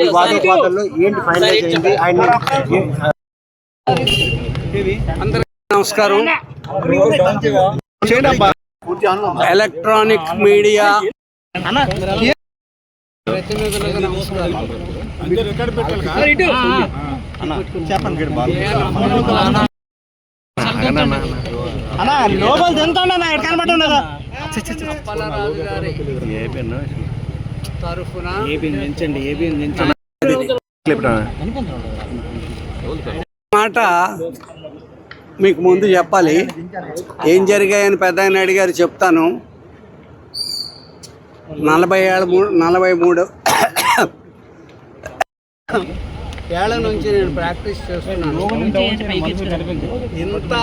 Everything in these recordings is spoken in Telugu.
ఈ వాదోపాదంలో ఏంటి ఫైనలైజ్ అయింది? అందరికీ నమస్కారం. ఎలక్ట్రానిక్ మీడియా ప్రతినిధులకు నమస్కారం. అప్పలరాజు గారి తరఫున మాట మీకు ముందు చెప్పాలి. ఏం జరిగాయని పెద్ద ఆయన అడిగారు, చెప్తాను. 43 ఏళ్ల నుంచి నేను ప్రాక్టీస్ చేస్తున్నాను. ఇంత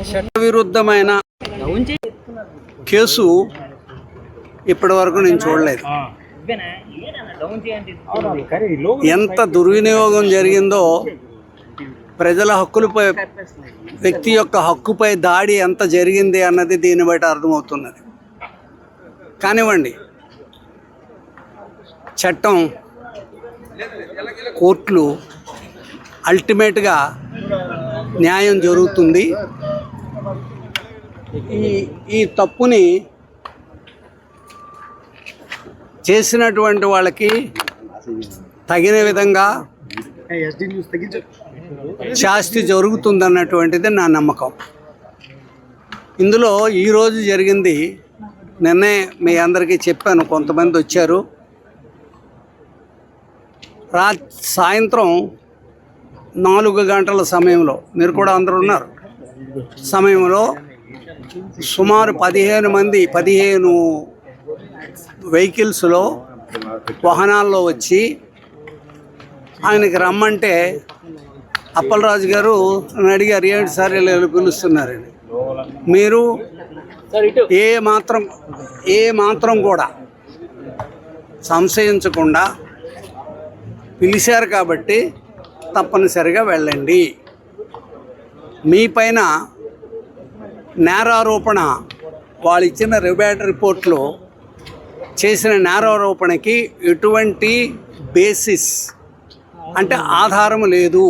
చట్టవిరుద్ధమైన కేసు ఇప్పటి వరకు నేను చూడలేదు. ఎంత దుర్వినియోగం జరిగిందో, ప్రజల హక్కులపై, వ్యక్తి యొక్క హక్కుపై దాడి ఎంత జరిగింది అన్నది దీన్ని బట్టి అర్థమవుతున్నది. కానివ్వండి, చట్టం, కోర్టులు, అల్టిమేట్గా న్యాయం జరుగుతుంది. ఈ తప్పుని చేసినటువంటి వాళ్ళకి తగిన విధంగా శాస్తి జరుగుతుందన్నటువంటిది నా నమ్మకం. ఇందులో ఈరోజు జరిగింది, నిన్నే మీ అందరికీ చెప్పాను, కొంతమంది వచ్చారు. సాయంత్రం 4 గంటల సమయంలో, మీరు కూడా అందరూ ఉన్నారు, సమయంలో సుమారు 15 వెహికల్స్లో, వాహనాల్లో వచ్చి ఆయనకి రమ్మంటే అప్పలరాజు గారు అడిగారు, ఏంటి సార్ ఇలా పిలుస్తున్నారని. మీరు ఏ మాత్రం కూడా సంశయించకుండా పిలిచారు కాబట్టి తప్పనిసరిగా వెళ్ళండి. మీ పైన నేరారోపణ, వాళ్ళు ఇచ్చిన రిమాండ్ రిపోర్ట్లో చేసిన నేరారోపణకి ఎటువంటి బేసిస్ అంటే ఆధారం లేదు,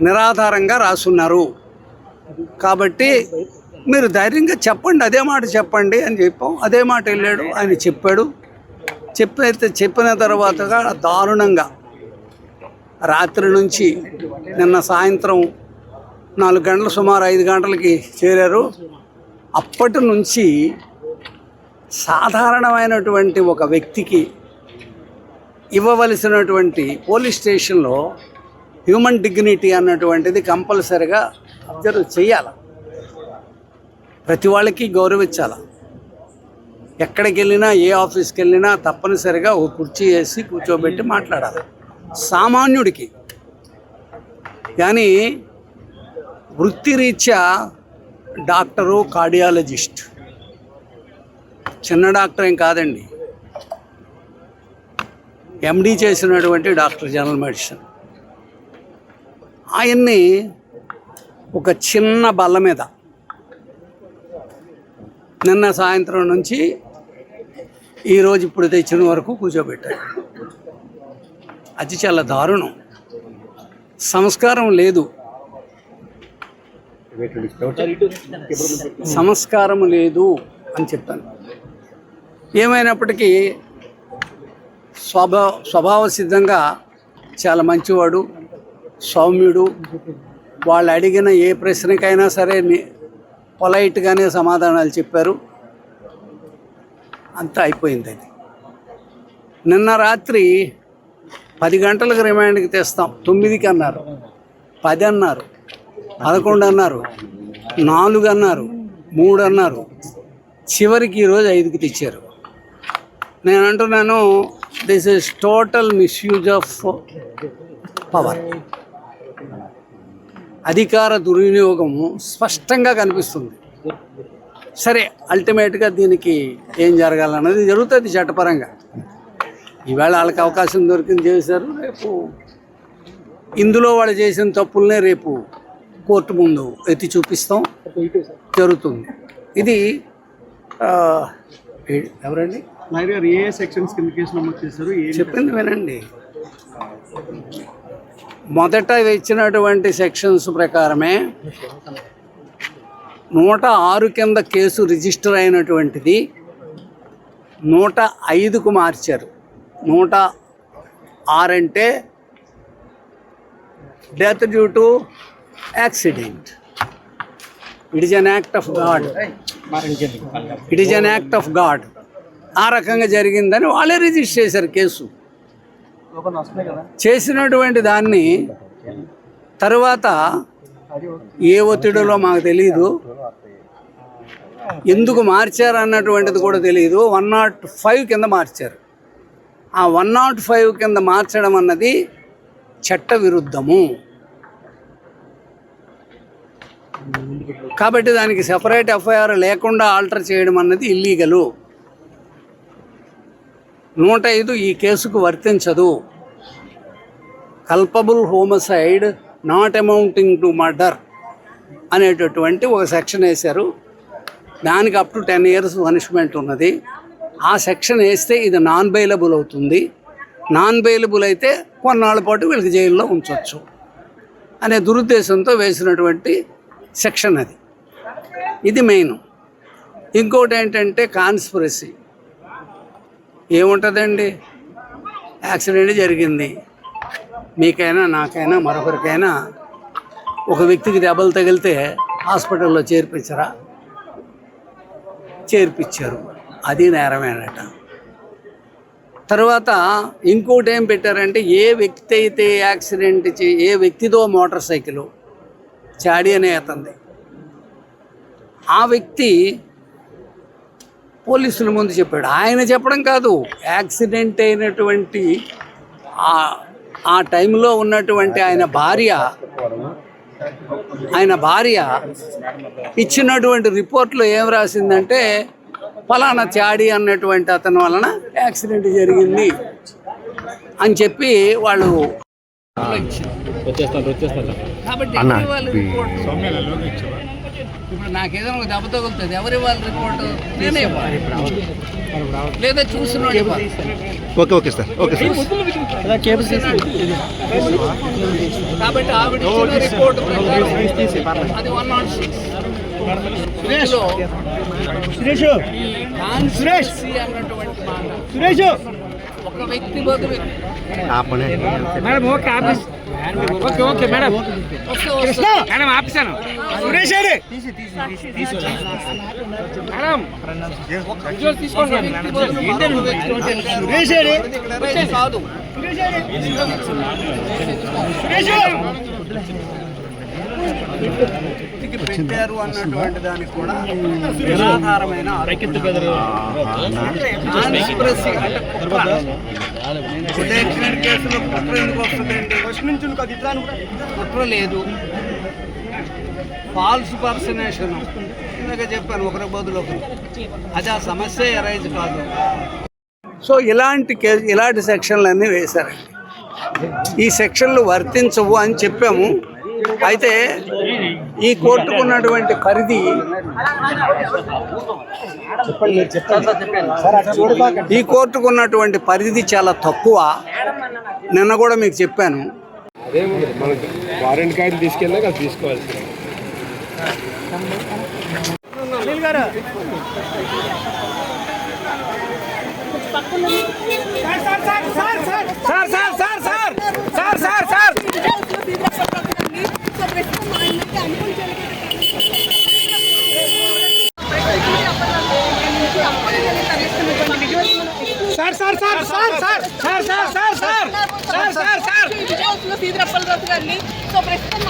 నిరాధారంగా రాసున్నారు. కాబట్టి మీరు ధైర్యంగా చెప్పండి, అదే మాట చెప్పండి అని చెప్పాం. అదే మాట వెళ్ళాడు, ఆయన చెప్పాడు. చెప్పిన తర్వాతగా దారుణంగా రాత్రి నుంచి నిన్న సాయంత్రం 4 గంటలు, సుమారు 5 గంటలకి చేరారు. అప్పటి నుంచి సాధారణమైనటువంటి ఒక వ్యక్తికి ఇవ్వవలసినటువంటి పోలీస్ స్టేషన్లో హ్యూమన్ డిగ్నిటీ అన్నటువంటిది కంపల్సరిగా అబ్జర్వ్ చేయాలి. ప్రతి వాళ్ళకి గౌరవించాలి. ఎక్కడికి వెళ్ళినా, ఏ ఆఫీస్కి వెళ్ళినా తప్పనిసరిగా ఒక కుర్చీ వేసి కూర్చోబెట్టి మాట్లాడాలి సామాన్యుడికి. కానీ వృత్తిరీత్యా డాక్టరు, కార్డియాలజిస్ట్, చిన్న డాక్టర్ ఏం కాదండి, ఎండి చేసినటువంటి డాక్టర్, జనరల్ మెడిసిన్. ఆయన్ని ఒక చిన్న బల్ల మీద నిన్న సాయంత్రం నుంచి ఈరోజు ఇప్పుడు తెచ్చిన వరకు కూర్చోబెట్టారు. అది చాలా దారుణం. సంస్కారం లేదు, సంస్కారం లేదు అని చెప్పాను. ఏమైనప్పటికీ స్వభావ సిద్ధంగా చాలా మంచివాడు, సౌమ్యుడు. వాళ్ళు అడిగిన ఏ ప్రశ్నకైనా సరే పొలైట్గానే సమాధానాలు చెప్పారు. అంతా అయిపోయింది. అది నిన్న రాత్రి 10 గంటలకు రిమాండ్కి తెస్తాం, 9కి అన్నారు, 10 అన్నారు, 11 అన్నారు, 4 అన్నారు, 3 అన్నారు, చివరికి ఈరోజు 5కి తెచ్చారు. నేను అంటున్నాను, this is total misuse of power. అధికార దుర్వినియోగము స్పష్టంగా కనిపిస్తుంది. సరే, అల్టిమేట్గా దీనికి ఏం జరగాలన్నది జరుగుతుంది చట్టపరంగా. ఈవేళ వాళ్ళకి అవకాశం దొరికింది, చేశారు. రేపు ఇందులో వాళ్ళు చేసిన తప్పులనే రేపు కోర్టు ముందు ఎత్తి చూపిస్తాం, జరుగుతుంది. ఇది ఎవరండి లాయర్ గారు ఏ సెక్షన్స్ కింద కేసు నమోదు చేశారు? చెప్పింది వినండి. మొదట ఇచ్చినటువంటి సెక్షన్స్ ప్రకారమే 106 కింద కేసు రిజిస్టర్ అయినటువంటిది 105కు మార్చారు. 106 అంటే death due to accident. It is an act of God. It is an act of God. ఆ రకంగా జరిగిందని వాళ్ళే రిజిస్టర్ చేశారు కేసు. చేసినటువంటి దాన్ని తర్వాత ఏ ఒత్తిడిలో మాకు తెలియదు, ఎందుకు మార్చారు అన్నటువంటిది కూడా తెలియదు. 105 కింద మార్చారు. ఆ 105 కింద మార్చడం అన్నది చట్ట విరుద్ధము. కాబట్టి దానికి సెపరేట్ ఎఫ్ఐఆర్ లేకుండా ఆల్టర్ చేయడం అన్నది ఇల్లీగలు. 105 ఈ కేసుకు వర్తించదు. Culpable homicide not amounting to murder అనేటటువంటి ఒక సెక్షన్ వేశారు. దానికి అప్ టు 10 years పనిష్మెంట్ ఉన్నది. ఆ సెక్షన్ వేస్తే ఇది నాన్ బెయిలబుల్ అవుతుంది. నాన్ బెయిలబుల్ అయితే కొన్నాళ్ళ పాటు వీళ్ళకి జైల్లో ఉంచవచ్చు అనే దురుద్దేశంతో వేసినటువంటి సెక్షన్ అది. ఇది మెయిన్. ఇంకోటి ఏంటంటే కాన్స్పిరసీ. ఏముంటుందండి, యాక్సిడెంట్ జరిగింది, మీకైనా నాకైనా మరొకరికైనా ఒక వ్యక్తికి దెబ్బలు తగిలితే హాస్పిటల్లో చేర్పించరా? చేర్పించారు. అది నేరమేనట. తర్వాత ఇంకోటి ఏం పెట్టారంటే, ఏ వ్యక్తి అయితే యాక్సిడెంట్ ఏ వ్యక్తిదో మోటార్ సైకిల్ చాడి అనే అతనిది, ఆ వ్యక్తి పోలీసుల ముందు చెప్పాడు. ఆయన చెప్పడం కాదు, యాక్సిడెంట్ అయినటువంటి ఆ టైంలో ఉన్నటువంటి ఆయన భార్య ఇచ్చినటువంటి రిపోర్ట్లో ఏం రాసిందంటే, ఫలానా చాడి అన్నటువంటి అతని వలన యాక్సిడెంట్ జరిగింది అని చెప్పి వాళ్ళు కాబట్టి ఇప్పుడు నాకేదైనా ఒక దెబ్బ తగులుతుంది, ఎవరు ఇవ్వాలి రిపోర్టు? నేనే ఇవ్వాలి, లేదా చూస్తున్నాడు ఇవ్వాలి. Okay sir, okay sir. కాబట్టి ఆవిడ ఇచ్చిన రిపోర్టు ప్రకారం అది 106. అన్నటువంటి మాట ఒక వ్యక్తి బదులు మేడం ఓకే మేడం మేడం ఆపిస్తాను. సురేష్ మేడం కాదు. పెట్టారు అన్నటువంటి దానికి కూడా నిరాధారమైన కేసులో కుట్ర ఎందుకు వస్తుందండి? కుట్ర లేదు, ఫాల్స్ పర్సనేషన్. ఇందాక చెప్పాను, ఒకరి బదులు ఒకరు. అది ఆ సమస్య ఎరైజ్ కాదు. సో ఇలాంటి సెక్షన్లన్నీ వేశారండి. ఈ సెక్షన్లు వర్తించవు అని చెప్పాము. అయితే ఈ కోర్టుకున్నటువంటి పరిధి చాలా తక్కువ. నిన్న కూడా మీకు చెప్పాను. వారెంట్ కార్డు తీసుకెళ్ళాక అది తీసుకోవాలి. సీదిరప్పల రాజు గారిని సో ప్రస్తుతం